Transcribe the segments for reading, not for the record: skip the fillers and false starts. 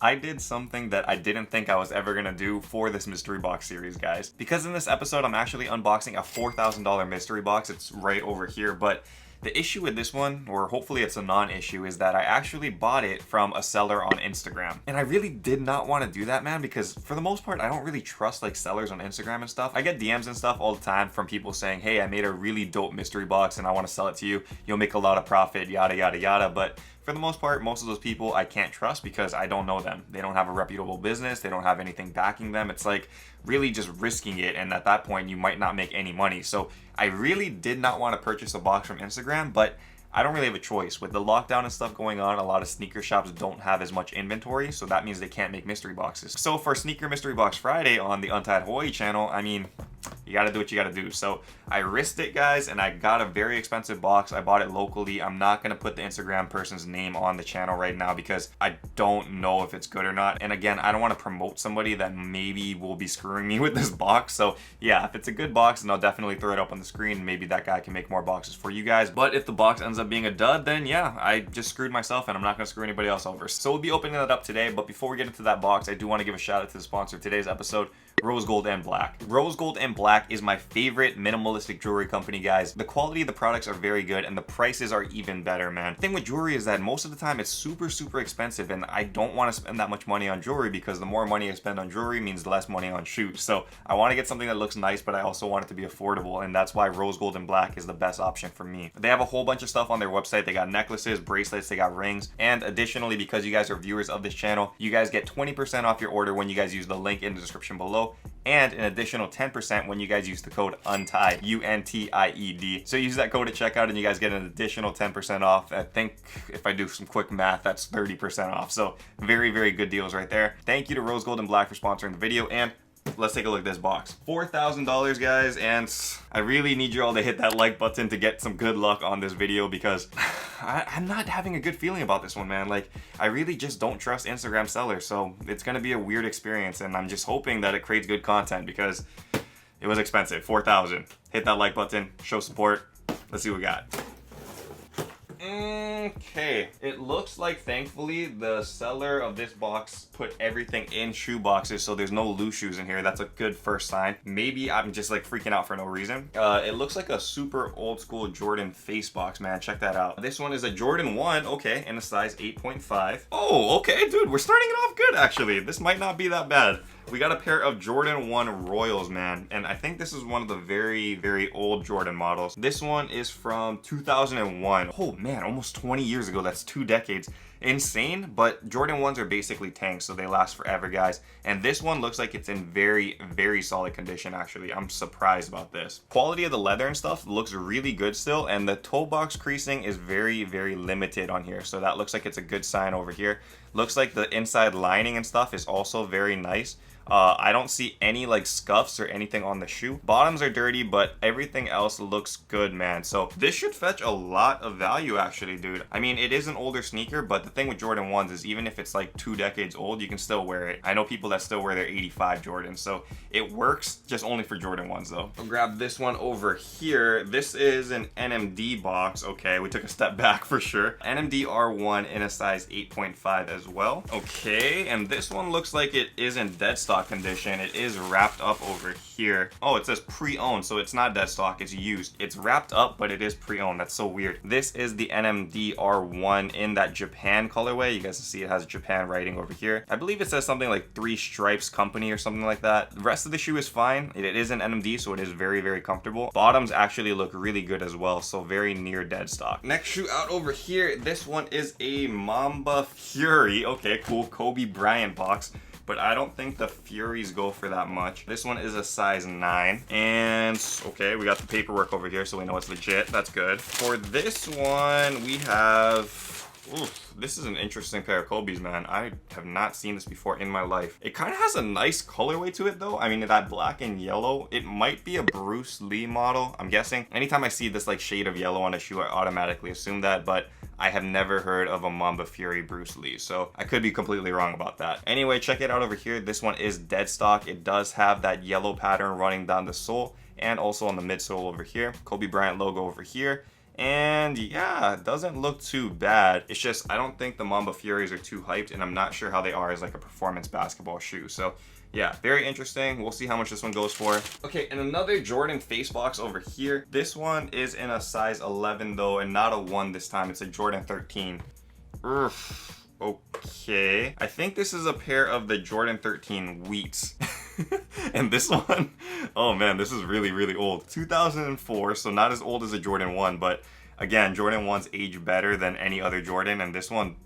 I did something that I didn't think I was ever gonna do for this mystery box series, guys. Because in this episode, I'm actually unboxing a $4,000 mystery box. It's right over here, but the issue with this one, or hopefully it's a non-issue, is that I actually bought it from a seller on Instagram. And I really did not want to do that, man, because for the most part, I don't really trust like sellers on Instagram and stuff. I get DMs and stuff all the time from people saying, hey, I made a really dope mystery box and I want to sell it to you. You'll make a lot of profit, yada, yada, yada. But for the most part, most of those people I can't trust because I don't know them. They don't have a reputable business. They don't have anything backing them. It's like really just risking it. And at that point, you might not make any money. So I really did not want to purchase a box from Instagram, but I don't really have a choice. With the lockdown and stuff going on, a lot of sneaker shops don't have as much inventory, so that means they can't make mystery boxes. So for Sneaker Mystery Box Friday on the Untitled Hawaii channel, I mean, you gotta do what you gotta do. So I risked it, guys, and I got a very expensive box. I bought it locally. I'm not gonna put the Instagram person's name on the channel right now because I don't know if it's good or not. And again, I don't want to promote somebody that maybe will be screwing me with this box. So yeah, if it's a good box, then I'll definitely throw it up on the screen. Maybe that guy can make more boxes for you guys. But if the box ends up being a dud, then yeah, I just screwed myself and I'm not gonna screw anybody else over. So we'll be opening that up today. But before we get into that box, I do want to give a shout out to the sponsor of today's episode, Rose Gold and Black. Rose Gold and Black is my favorite minimalistic jewelry company, guys. The quality of the products are very good and the prices are even better, man. The thing with jewelry is that most of the time it's super expensive and I don't want to spend that much money on jewelry because the more money I spend on jewelry means less money on shoes. So I want to get something that looks nice, but I also want it to be affordable, and that's why Rose Gold and Black is the best option for me. They have a whole bunch of stuff on their website. They got necklaces, bracelets, they got rings, and additionally, because you guys are viewers of this channel, you guys get 20% off your order when you guys use the link in the description below, and an additional 10% when you guys use the code UNTIED, UNTIED. So use that code at checkout and you guys get an additional 10% off. I think if I do some quick math, that's 30% off. So very good deals right there. Thank you to Rose Gold and Black for sponsoring the video, and let's take a look at this box. $4,000, guys, and I really need you all to hit that like button to get some good luck on this video because I'm not having a good feeling about this one, man. Like, I really just don't trust Instagram sellers, so it's gonna be a weird experience, and I'm just hoping that it creates good content because it was expensive. $4,000. Hit that like button, show support. Let's see what we got. Okay, it looks like thankfully the seller of this box put everything in shoe boxes, so there's no loose shoes in here. That's a good first sign. Maybe I'm just like freaking out for no reason. It looks like a super old school Jordan face box, man. Check that out. This one is a Jordan 1, okay, in a size 8.5. Oh, okay, dude, we're starting it off good actually. This might not be that bad. We got a pair of Jordan 1 Royals, man, and I think this is one of the very old Jordan models. This one is from 2001. Oh man, almost 20 years ago. That's 2 decades. Insane, but Jordan 1s are basically tanks, so they last forever, guys. And this one looks like it's in very solid condition, actually. I'm surprised about this. Quality of the leather and stuff looks really good still, and the toe box creasing is very limited on here, so that looks like it's a good sign over here. Looks like the inside lining and stuff is also very nice. I don't see any like scuffs or anything on the shoe. Bottoms are dirty, but everything else looks good, man. So this should fetch a lot of value actually, dude. I mean, it is an older sneaker, but the thing with Jordan 1s is even if it's like 2 decades old, you can still wear it. I know people that still wear their 85 Jordans, so it works, just only for Jordan 1s though. I'll grab this one over here. This is an NMD box. Okay, we took a step back for sure. Nmd R1 in a size 8.5 as well. Okay, and this one looks like it is in dead stock condition. It is wrapped up over here. Oh, it says pre-owned, so it's not dead stock, it's used. It's wrapped up, but it is pre-owned. That's so weird. This is the Nmd R1 in that Japan colorway. You guys can see it has Japan writing over here. I believe it says something like 3 Stripes Company or something like that. The rest of the shoe is fine. It is an NMD, so it is very comfortable. Bottoms actually look really good as well, so very near dead stock. Next shoe out over here, this one is a Mamba Fury. Okay, cool. Kobe Bryant box. But I don't think the Furies go for that much. This one is a size 9. And, okay, we got the paperwork over here, so we know it's legit. That's good. For this one, we have... Oof, this is an interesting pair of Kobe's, man. I have not seen this before in my life. It kind of has a nice colorway to it, though. I mean, that black and yellow, it might be a Bruce Lee model, I'm guessing. Anytime I see this, like, shade of yellow on a shoe, I automatically assume that, but I have never heard of a Mamba Fury Bruce Lee, so I could be completely wrong about that. Anyway, check it out over here. This one is dead stock. It does have that yellow pattern running down the sole and also on the midsole over here. Kobe Bryant logo over here. And yeah, it doesn't look too bad. It's just, I don't think the Mamba Furies are too hyped, and I'm not sure how they are as like a performance basketball shoe. So yeah, very interesting. We'll see how much this one goes for. Okay, and another Jordan face box over here. This one is in a size 11 though, and not a 1 this time. It's a Jordan 13. Urgh. Okay, I think this is a pair of the Jordan 13 Wheats. And this one, oh man, this is really, really old. 2004, so not as old as a Jordan 1, but again, Jordan 1's age better than any other Jordan, and this one,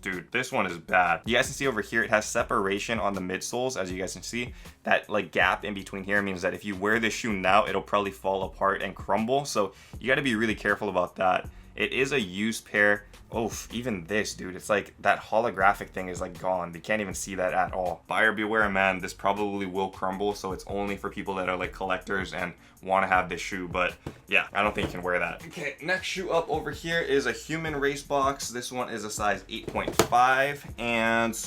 dude, this one is bad. You guys can see over here, it has separation on the midsoles. As you guys can see, that like gap in between here means that if you wear this shoe now, it'll probably fall apart and crumble. So you got to be really careful about that. It is a used pair. Oh, even this, dude, it's like that holographic thing is like gone. You can't even see that at all. Buyer beware, man. This probably will crumble, so it's only for people that are like collectors and want to have this shoe. But yeah, I don't think you can wear that. Okay, next shoe up over here is a Human Race box. This one is a size 8.5, and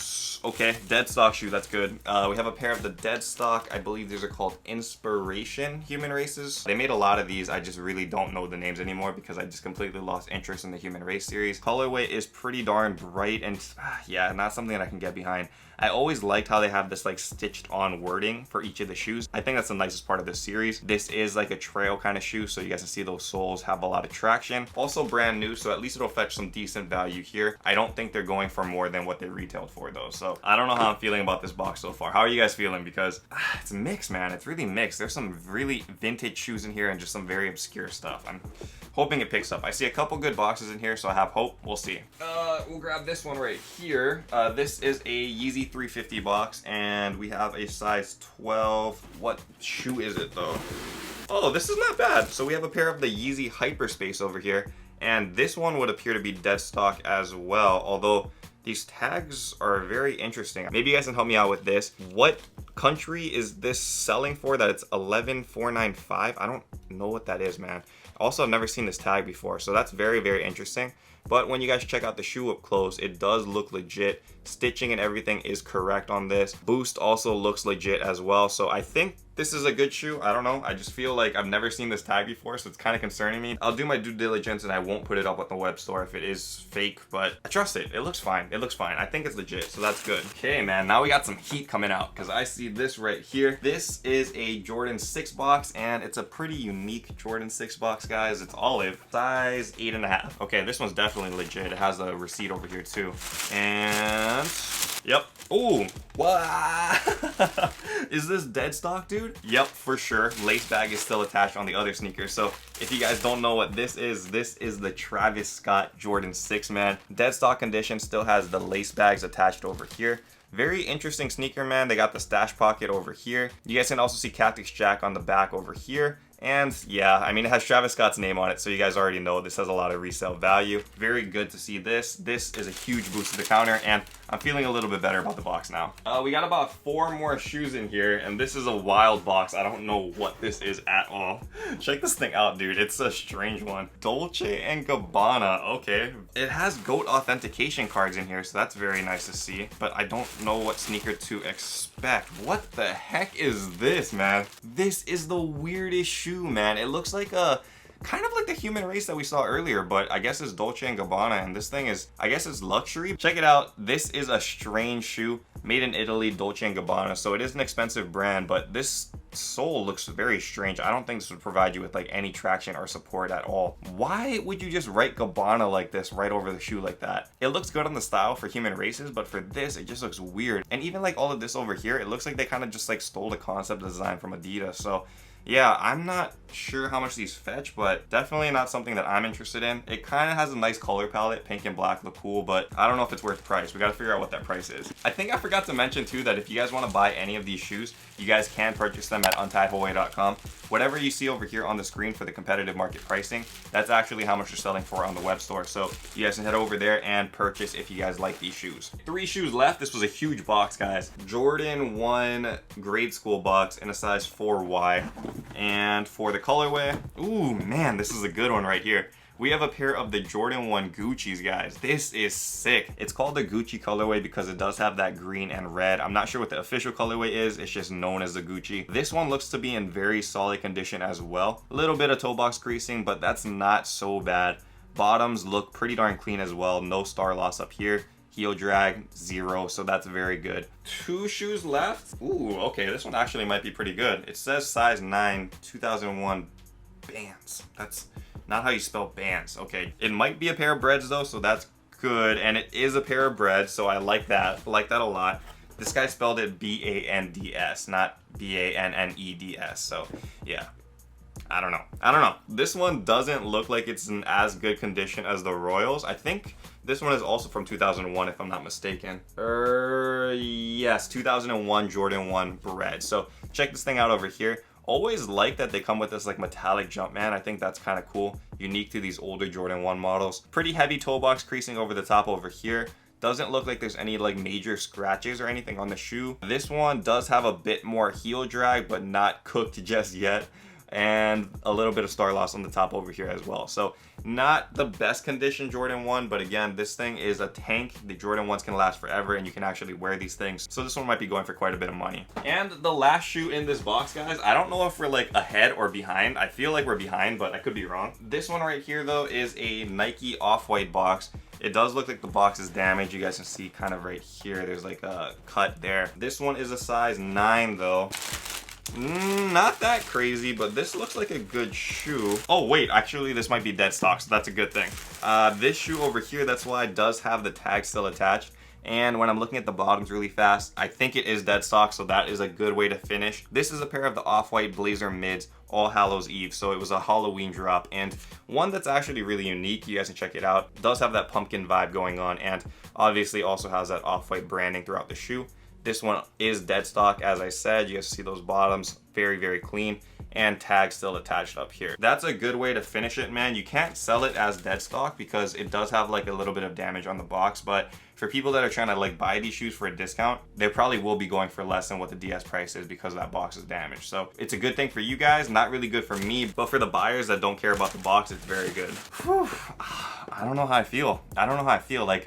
okay, dead stock shoe. That's good. We have a pair of the dead stock. I believe these are called Inspiration Human Races. They made a lot of these. I just really don't know the names anymore because I just completely lost interest in the Human Race series. Colorway is pretty darn bright, and yeah, not something that I can get behind. I always liked how they have this like stitched on wording for each of the shoes. I think that's the nicest part of this series. This is like a trail kind of shoe, so you guys can see those soles have a lot of traction. Also brand new, so at least it'll fetch some decent value here. I don't think they're going for more than what they retailed for though, so I don't know how I'm feeling about this box so far. How are you guys feeling? Because it's mixed, man. It's really mixed. There's some really vintage shoes in here and just some very obscure stuff. I'm hoping it picks up. I see a couple good boxes in here, so I have hope. We'll see. We'll grab this one right here. This is a Yeezy 350 box, and we have a size 12. What shoe is it though? Oh, this is not bad. So we have a pair of the Yeezy Hyperspace over here, and this one would appear to be dead stock as well, although these tags are very interesting. Maybe you guys can help me out with this. What country is this selling for that it's 11,495? I don't know what that is, man. Also, I've never seen this tag before, so that's very, very interesting. But when you guys check out the shoe up close, it does look legit. Stitching and everything is correct on this. Boost also looks legit as well. So I think this is a good shoe. I don't know. I just feel like I've never seen this tag before, so it's kind of concerning me. I'll do my due diligence and I won't put it up at the web store if it is fake, but I trust it. It looks fine. It looks fine. I think it's legit, so that's good. Okay, man, now we got some heat coming out because I see this right here. This is a Jordan 6 box, and it's a pretty unique Jordan 6 box, guys. It's olive, size 8.5. Okay, this one's definitely legit. It has a receipt over here too. And yep. Ooh, wow. Is this dead stock, dude? Yep, for sure. Lace bag is still attached on the other sneaker. So if you guys don't know what this is the Travis Scott Jordan 6, man. Dead stock condition, still has the lace bags attached over here. Very interesting sneaker, man. They got the stash pocket over here. You guys can also see Cactus Jack on the back over here. And yeah, I mean, it has Travis Scott's name on it, so you guys already know this has a lot of resale value. Very good to see this. This is a huge boost to the counter, and I'm feeling a little bit better about the box now. We got about 4 more shoes in here, and this is a wild box. I don't know what this is at all. Check this thing out, dude. It's a strange one. Dolce & Gabbana. Okay. It has GOAT authentication cards in here, so that's very nice to see, but I don't know what sneaker to expect. What the heck is this, man? This is the weirdest shoe, man. It looks like a kind of like the Human Race that we saw earlier, but I guess it's Dolce & Gabbana, and this thing is, I guess it's luxury. Check it out. This is a strange shoe made in Italy, Dolce & Gabbana, so it is an expensive brand, but this sole looks very strange. I don't think this would provide you with like any traction or support at all. Why would you just write Gabbana like this right over the shoe like that? It looks good on the style for Human Races, but for this, it just looks weird. And even like all of this over here, it looks like they kind of just like stole the concept design from Adidas. So yeah, I'm not sure how much these fetch, but definitely not something that I'm interested in. It kind of has a nice color palette. Pink and black look cool, but I don't know if it's worth the price. We got to figure out what that price is. I think I forgot to mention too that if you guys want to buy any of these shoes, you guys can purchase them at untitledway.com. Whatever you see over here on the screen for the competitive market pricing, that's actually how much they're selling for on the web store. So you guys can head over there and purchase if you guys like these shoes. 3 shoes left. This was a huge box, guys. Jordan 1 grade school box in a size 4Y. And for the colorway, ooh man, this is a good one right here. we have a pair of the Jordan 1 Gucci's, guys. This is sick. It's called the Gucci colorway because it does have that green and red. I'm not sure what the official colorway is. It's just known as the Gucci. This one looks to be in very solid condition as well. A little bit of toe box creasing, but that's not so bad. Bottoms look pretty darn clean as well. No star loss up here. Heel drag, 0, so that's very good. 2 shoes left. Ooh, okay, this one actually might be pretty good. It says size 9, 2001 Bands. That's not how you spell Bands. Okay, it might be a pair of breads though, so that's good. And it is a pair of breads, so I like that. I like that a lot. This guy spelled it B-A-N-D-S, not B-A-N-N-E-D-S, so yeah. I don't know. This one doesn't look like it's in as good condition as the Royals. I think this one is also from 2001 if I'm not mistaken. Yes, 2001 Jordan 1 bread. So check this thing out over here. Always like that they come with this like metallic Jumpman. I think that's kind of cool. Unique to these older Jordan 1 models. Pretty heavy toe box creasing over the top over here. Doesn't look like there's any like major scratches or anything on the shoe. This one does have a bit more heel drag, but not cooked just yet. And a little bit of star loss on the top over here as well. So not the best condition Jordan 1, but again, this thing is a tank. The Jordan 1s can last forever and you can actually wear these things. So this one might be going for quite a bit of money. And the last shoe in this box, guys, I don't know if we're like ahead or behind. I feel like we're behind, but I could be wrong. This one right here though is a Nike off-white box. It does look like the box is damaged. You guys can see kind of right here, there's like a cut there. This one is a size 9 though. Not that crazy, but this looks like a good shoe. Oh wait, actually this might be dead stock, so that's a good thing. This shoe over here, that's why it does have the tag still attached. And when I'm looking at the bottoms really fast, I think it is dead stock, so that is a good way to finish. This is a pair of the off-white Blazer mids, All Hallows Eve, so it was a Halloween drop, and one that's actually really unique. You guys can check it out. It does have that pumpkin vibe going on, and obviously also has that off-white branding throughout the shoe. This one is dead stock, as I said. You guys see those bottoms, very, very clean, and tag still attached up here. That's a good way to finish it, man. You can't sell it as dead stock because it does have like a little bit of damage on the box, but for people that are trying to like buy these shoes for a discount, they probably will be going for less than what the DS price is because that box is damaged. So it's a good thing for you guys, not really good for me, but for the buyers that don't care about the box, it's very good. Whew. I don't know how I feel. Like,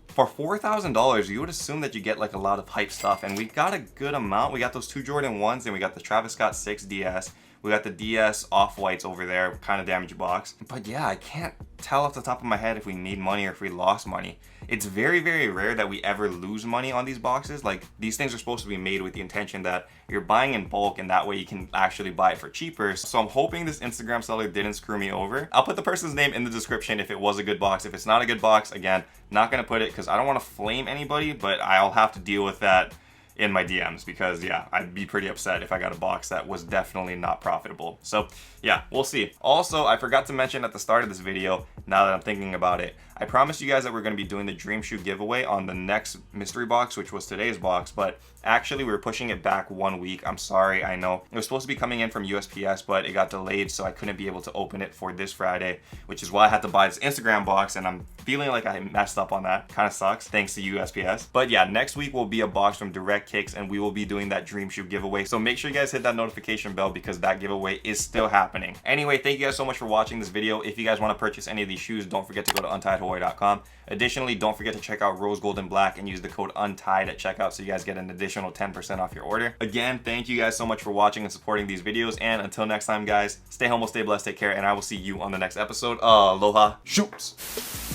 for $4,000, you would assume that you get like a lot of hype stuff, and we got a good amount. We got those 2 Jordan 1s, and we got the Travis Scott 6 DS. We got the DS off-whites over there, kind of damaged box. But yeah, I can't tell off the top of my head if we made money or if we lost money. It's very, very rare that we ever lose money on these boxes. Like, these things are supposed to be made with the intention that you're buying in bulk, and that way you can actually buy it for cheaper. So I'm hoping this Instagram seller didn't screw me over. I'll put the person's name in the description if it was a good box. If it's not a good box, again, not gonna put it because I don't want to flame anybody, but I'll have to deal with that in my DMs because yeah, I'd be pretty upset if I got a box that was definitely not profitable. So yeah, we'll see. Also, I forgot to mention at the start of this video, now that I'm thinking about it, I promised you guys that we're going to be doing the Dream Shoe giveaway on the next mystery box, which was today's box, but actually we were pushing it back 1 week. I'm sorry, I know. It was supposed to be coming in from USPS, but it got delayed, so I couldn't be able to open it for this Friday, which is why I had to buy this Instagram box, and I'm feeling like I messed up on that. Kind of sucks, thanks to USPS. But yeah, next week will be a box from Direct Kicks, and we will be doing that Dream Shoe giveaway, so make sure you guys hit that notification bell because that giveaway is still happening. Anyway, thank you guys so much for watching this video. If you guys want to purchase any of these shoes, don't forget to go to untitledhawaii.com. Additionally, don't forget to check out Rose Gold and Black and use the code UNTIED at checkout so you guys get an additional 10% off your order. Again, thank you guys so much for watching and supporting these videos, and until next time guys, stay humble, stay blessed, take care, and I will see you on the next episode. Aloha, shoops!